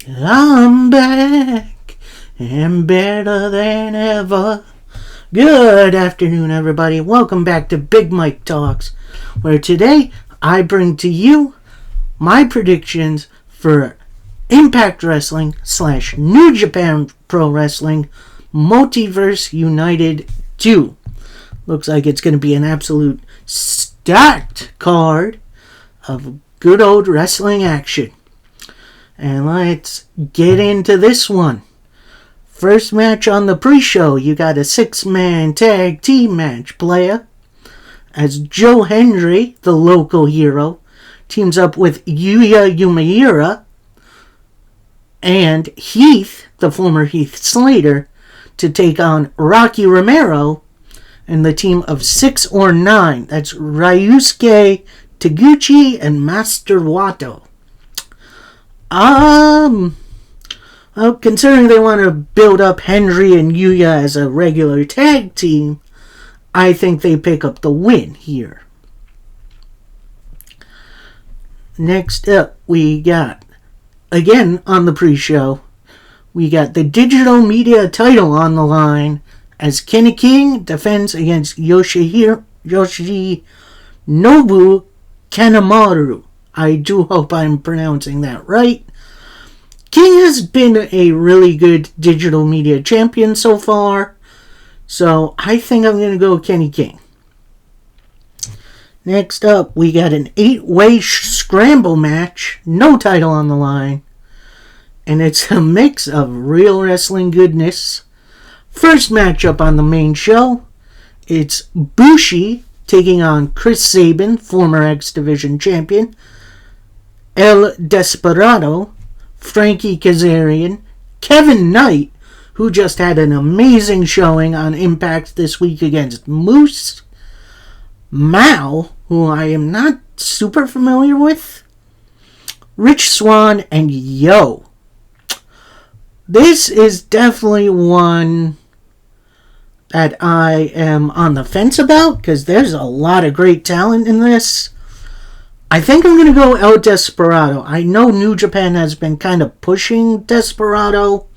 I'm back and better than ever. Good afternoon, everybody. Welcome back to Big Mike Talks, where today I bring to you my predictions for Impact Wrestling / New Japan Pro Wrestling Multiverse United 2. Looks like it's going to be an absolute stacked card of good old wrestling action. And let's get into this one. First match on the pre-show, you got a 6-man tag team match player. As Joe Hendry, the local hero, teams up with Yuya Uemura and Heath, the former Heath Slater, to take on Rocky Romero and the team of 6 or 9. That's Ryusuke Taguchi and Master Wato. Well, considering they want to build up Henry and Yuya as a regular tag team, I think they pick up the win here. Next up, we got, again on the pre-show, we got the digital media title on the line as Kenny King defends against Yoshinobu Kanemaru. I do hope I'm pronouncing that right. King has been a really good digital media champion so far, so I think I'm going to go Kenny King. Next up, we got an 8-way scramble match, no title on the line, and it's a mix of real wrestling goodness. First matchup on the main show, it's Bushi taking on Chris Sabin, former X Division champion, El Desperado, Frankie Kazarian, Kevin Knight, who just had an amazing showing on Impact this week against Moose, Mao, who I am not super familiar with, Rich Swann, and Yo. This is definitely one that I am on the fence about because there's a lot of great talent in this. I think I'm going to go El Desperado. I know New Japan has been kind of pushing Desperado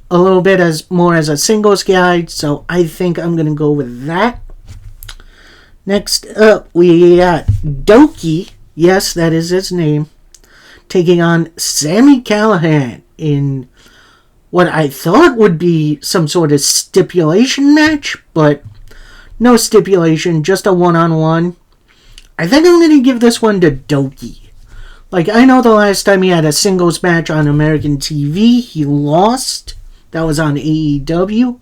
a little bit more as a singles guy, so I think I'm going to go with that. Next up, we got Doki, yes, that is his name, taking on Sami Callihan in what I thought would be some sort of stipulation match, but no stipulation, just a one-on-one. I think I'm going to give this one to Doki. Like, I know the last time he had a singles match on American TV, he lost. That was on AEW.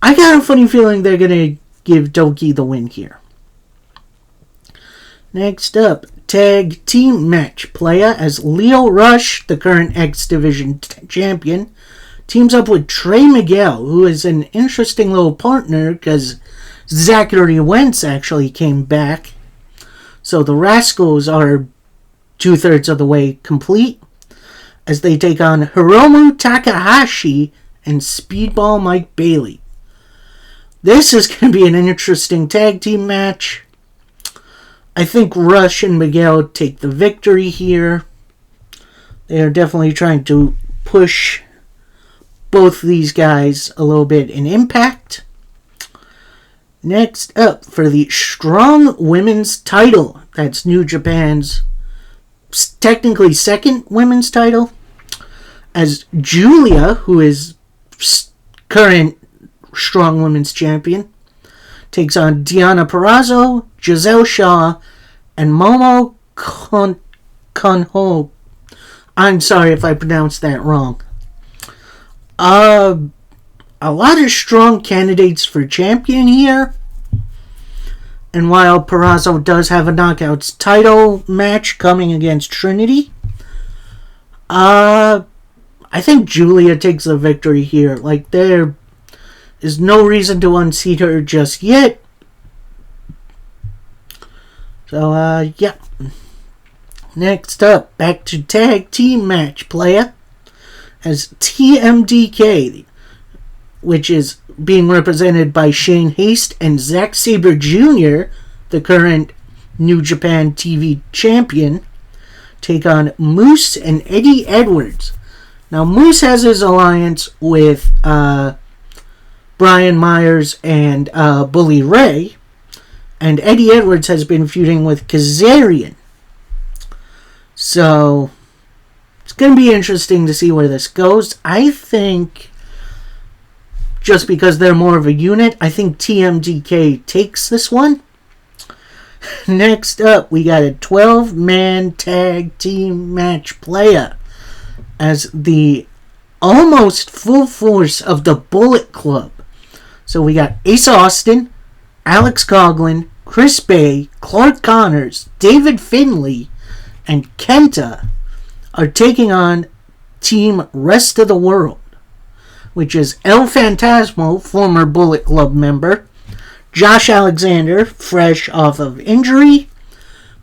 I got a funny feeling they're going to give Doki the win here. Next up, tag team match player as Leo Rush, the current X Division champion, teams up with Trey Miguel, who is an interesting little partner because Zachary Wentz actually came back. So the Rascals are 2/3 of the way complete as they take on Hiromu Takahashi and Speedball Mike Bailey. This is going to be an interesting tag team match. I think Rush and Miguel take the victory here. They are definitely trying to push both these guys a little bit in Impact. Next up, for the Strong Women's title, that's New Japan's technically second women's title, as Julia, who is current Strong Women's champion, takes on Deonna Purrazzo, Giselle Shaw, and Momo Konho. I'm sorry if I pronounced that wrong. A lot of strong candidates for champion here. And while Purrazzo does have a Knockouts title match coming against Trinity, I think Julia takes the victory here. Like, there is no reason to unseat her just yet. So, yeah. Next up, back to tag team match player as TMDK, which is being represented by Shane Haste and Zack Sabre Jr., the current New Japan TV champion, take on Moose and Eddie Edwards. Now, Moose has his alliance with Brian Myers and Bully Ray. And Eddie Edwards has been feuding with Kazarian. So, it's going to be interesting to see where this goes. I think, just because they're more of a unit, I think TMDK takes this one. Next up, we got a 12-man tag team match playa as the almost full force of the Bullet Club. So we got Ace Austin, Alex Coughlin, Chris Bay, Clark Connors, David Finlay, and Kenta are taking on Team Rest of the World, which is El Phantasmo, former Bullet Club member, Josh Alexander, fresh off of injury,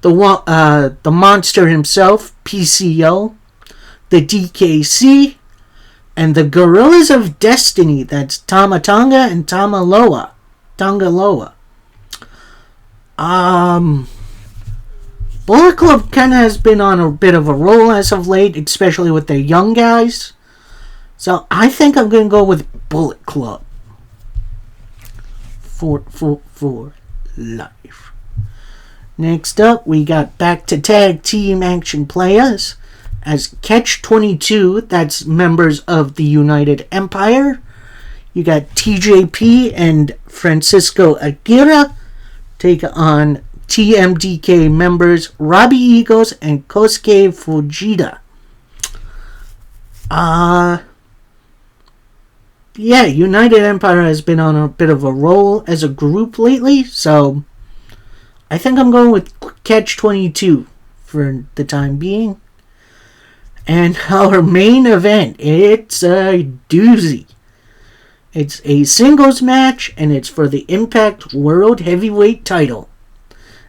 the monster himself, PCO, the DKC, and the Gorillas of Destiny, that's Tama Tonga and Tongaloa. Bullet Club kind of has been on a bit of a roll as of late, especially with their young guys. So I think I'm going to go with Bullet Club. For life. Next up, we got back to tag team action players as Catch-22, that's members of the United Empire. You got TJP and Francisco Aguirre take on TMDK members Robbie Eagles and Kosuke Fujita. Yeah, United Empire has been on a bit of a roll as a group lately, so I think I'm going with Catch-22 for the time being. And our main event, it's a doozy. It's a singles match, and it's for the Impact World Heavyweight title,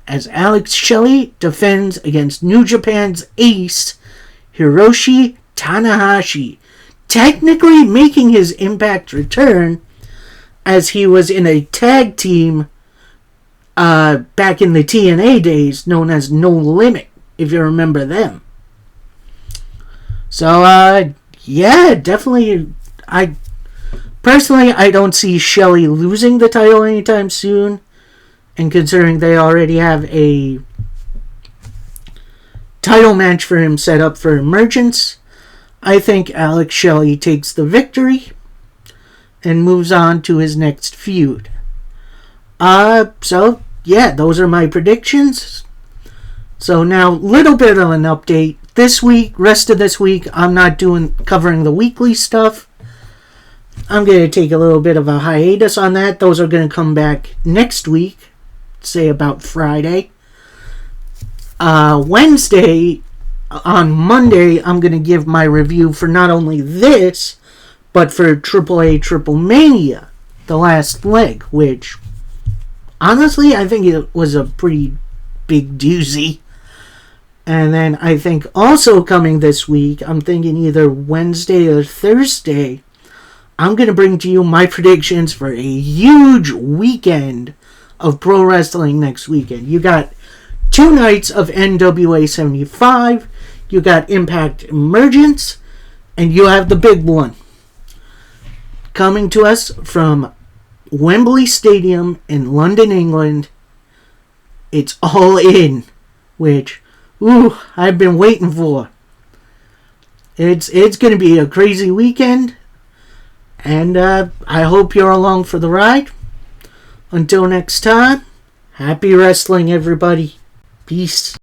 as Alex Shelley defends against New Japan's ace, Hiroshi Tanahashi, technically making his Impact return, as he was in a tag team back in the TNA days known as No Limit, if you remember them. So, yeah, definitely, I don't see Shelley losing the title anytime soon, and considering they already have a title match for him set up for Emergence, I think Alex Shelley takes the victory and moves on to his next feud. So, yeah, those are my predictions. So now, little bit of an update. This week, rest of this week, I'm not covering the weekly stuff. I'm going to take a little bit of a hiatus on that. Those are going to come back next week, say about Friday. Wednesday, on Monday, I'm going to give my review for not only this, but for AAA Triple Mania, the last leg, which, honestly, I think it was a pretty big doozy. And then I think also coming this week, I'm thinking either Wednesday or Thursday, I'm going to bring to you my predictions for a huge weekend of pro wrestling next weekend. You got 2 nights of NWA 75, you got Impact Emergence, and you have the big one coming to us from Wembley Stadium in London, England. It's All In, which, I've been waiting for. It's going to be a crazy weekend, and I hope you're along for the ride. Until next time, happy wrestling, everybody. Peace.